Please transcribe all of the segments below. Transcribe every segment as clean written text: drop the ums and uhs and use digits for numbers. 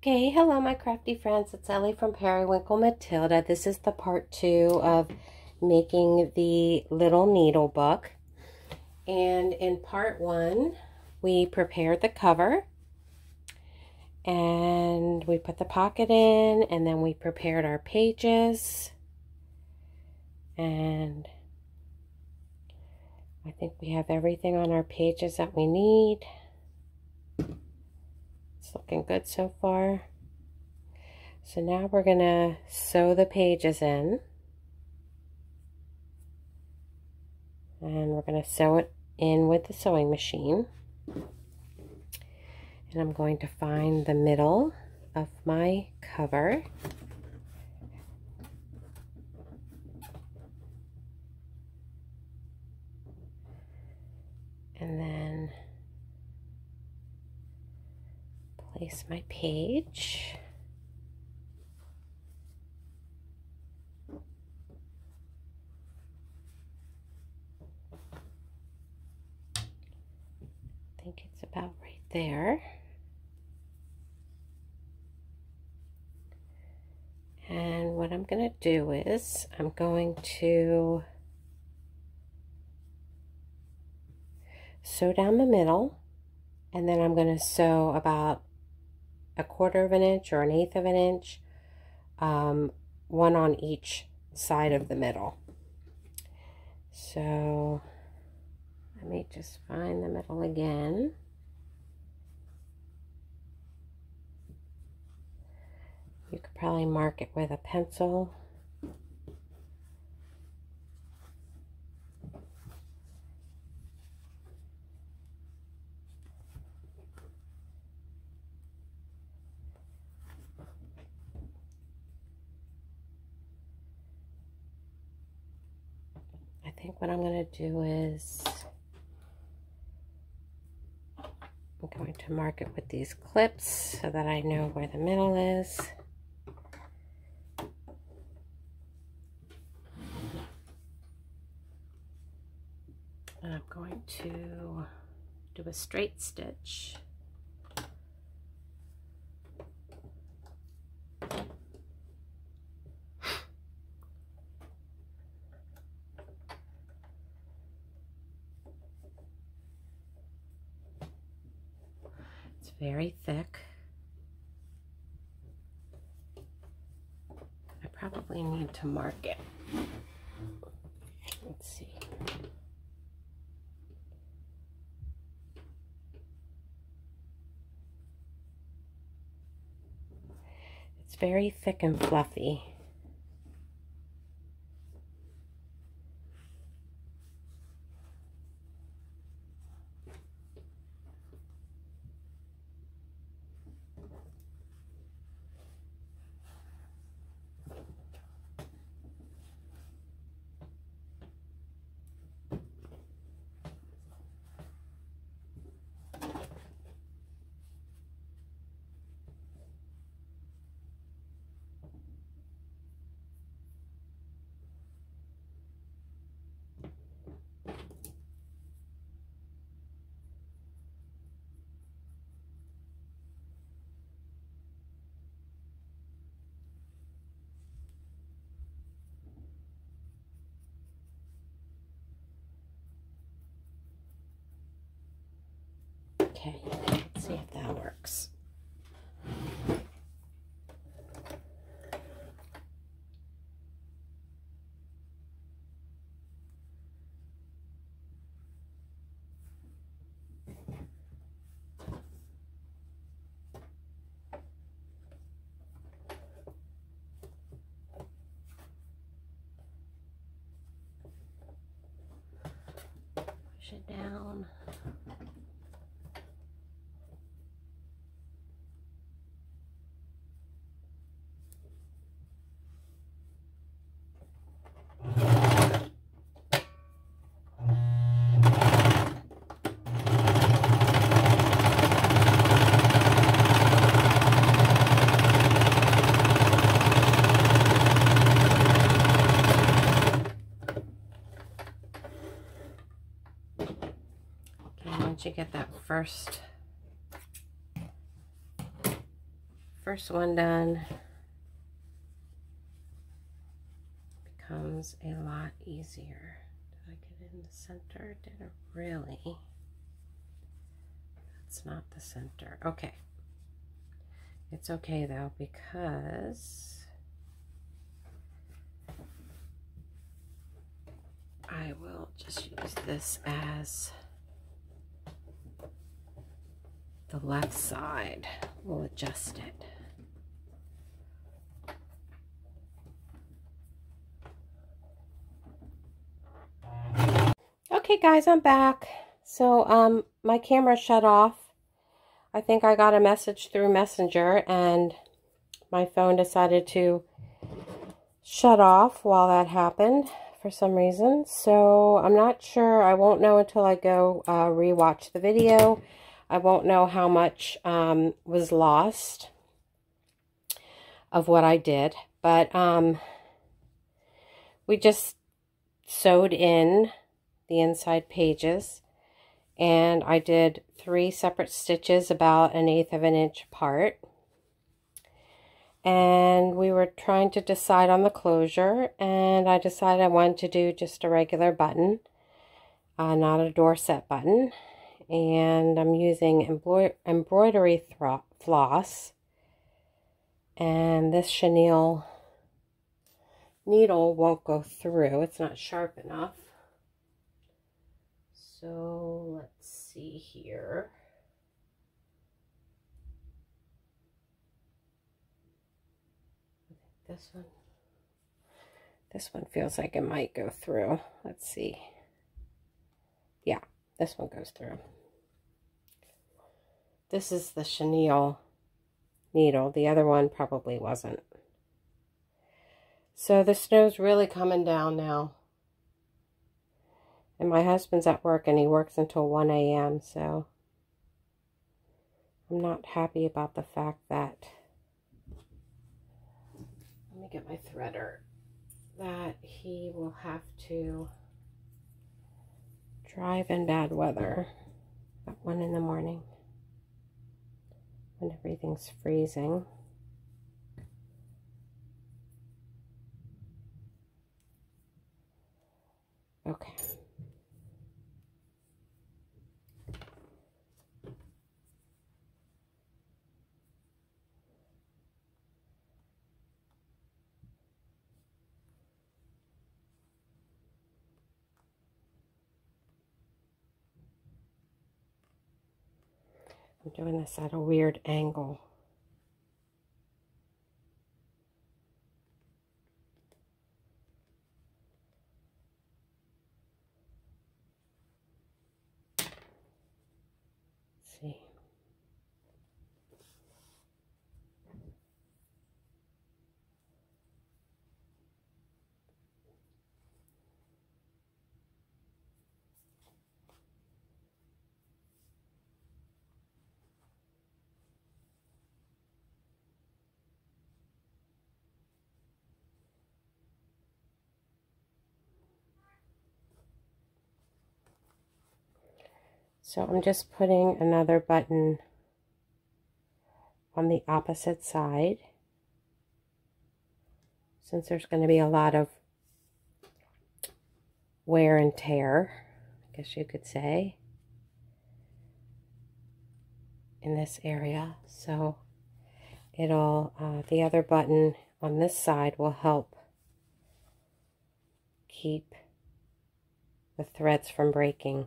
Okay, hello my crafty friends, it's Ellie from Periwinkle Matilda. This is the part 2 of making the little needle book. And in part 1, we prepared the cover. And we put the pocket in, and then we prepared our pages. And I think we have everything on our pages that we need. It's looking good so far. So now we're going to sew the pages in. And we're going to sew it in with the sewing machine. And I'm going to find the middle of my cover. And then place my page. I think it's about right there. And what I'm going to do is I'm going to sew down the middle, and then I'm going to sew about 1/4 of an inch or 1/8 of an inch, one on each side of the middle. So let me just find the middle again. You could probably mark it with a pencil. I think what I'm going to do is I'm going to mark it with these clips so that I know where the middle is. And I'm going to do a straight stitch. It's very thick. I probably need to mark it. Let's see. It's very thick and fluffy. Okay, let's see if that works. Push it down. Once you get that first first one done, becomes a lot easier. Did I get it in the center? Did it really? That's not the center. Okay. It's okay though, because I will just use this as the left side. We'll adjust it. Okay guys, I'm back. So my camera shut off. I think I got a message through Messenger and my phone decided to shut off while that happened for some reason. So I'm not sure. I won't know until I go rewatch the video. I won't know how much was lost of what I did. But we just sewed in the inside pages. And I did 3 separate stitches about 1/8 of an inch apart. And we were trying to decide on the closure. And I decided I wanted to do just a regular button, not a Dorset button. And I'm using embroidery floss. And this chenille needle won't go through. It's not sharp enough. So let's see here. This one feels like it might go through. Let's see. Yeah, this one goes through. This is the chenille needle. The other one probably wasn't. So the snow's really coming down now. And my husband's at work and he works until 1 a.m. So I'm not happy about the fact that, let me get my threader, that he will have to drive in bad weather at 1 in the morning when everything's freezing. Okay. I'm doing this at a weird angle. Let's see. So I'm just putting another button on the opposite side, since there's going to be a lot of wear and tear, I guess you could say, in this area. So it'll, the other button on this side will help keep the threads from breaking.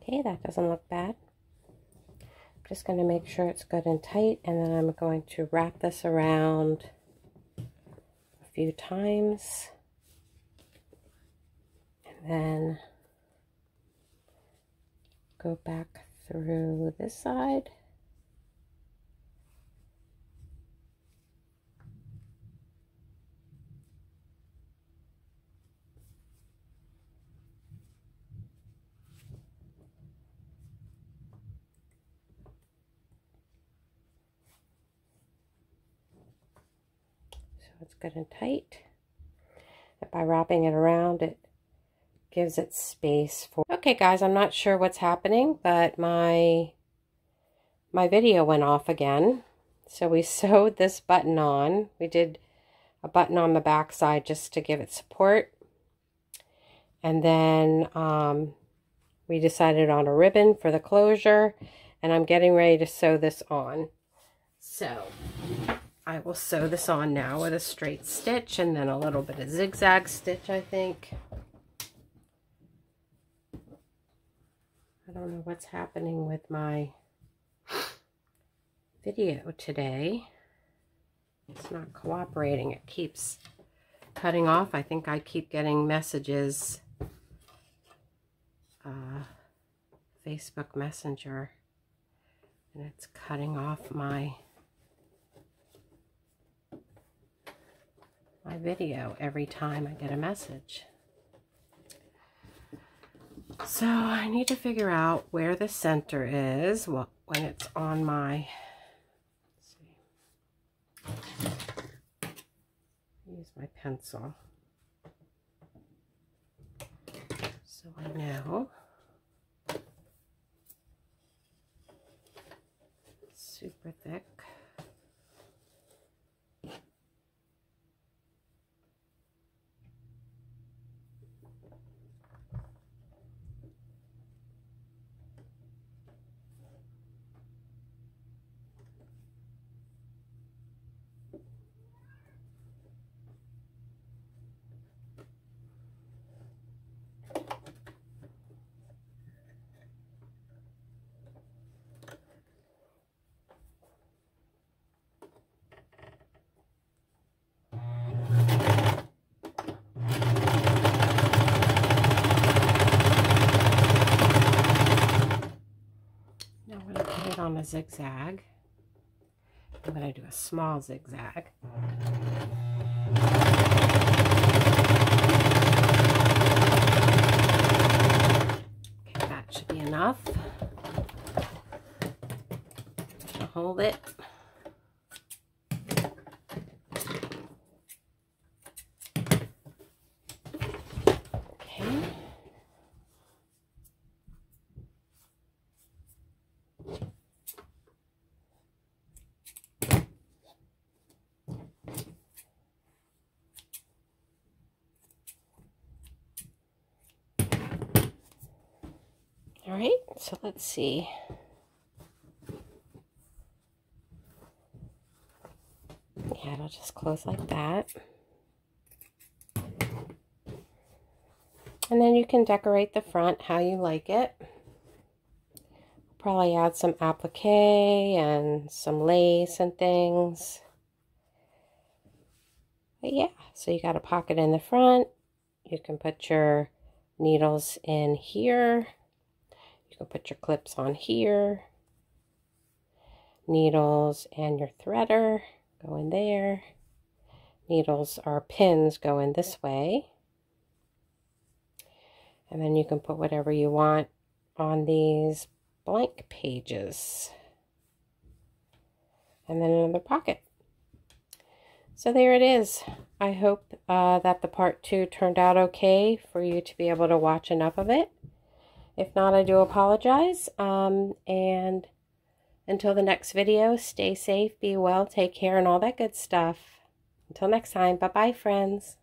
Okay, that doesn't look bad. I'm just going to make sure it's good and tight, and then I'm going to wrap this around a few times. And then go back through this side. So it's good and tight. And by wrapping it around, it gives it space for... Okay guys, I'm not sure what's happening, but my video went off again. So we sewed this button on. We did a button on the back side just to give it support. And then we decided on a ribbon for the closure, and I'm getting ready to sew this on. So I will sew this on now with a straight stitch and then a little bit of zigzag stitch, I think. I don't know what's happening with my video today. It's not cooperating. It keeps cutting off. I think I keep getting messages, Facebook Messenger, and it's cutting off my video every time I get a message. So I need to figure out where the center is when it's on my, let's see, use my pencil so I know. It's super thick. On a zigzag. I'm going to do a small zigzag. Okay, that should be enough to hold it. Okay. All right, so let's see. Yeah, it'll just close like that. And then you can decorate the front how you like it. Probably add some applique and some lace and things. But yeah, so you got a pocket in the front. You can put your needles in here. You can put your clips on here. Needles and your threader go in there. Needles or pins go in this way. And then you can put whatever you want on these blank pages. And then another pocket. So there it is. I hope that the part 2 turned out okay for you to be able to watch enough of it. If not, I do apologize. And until the next video, stay safe, be well, take care, and all that good stuff. Until next time, bye-bye, friends.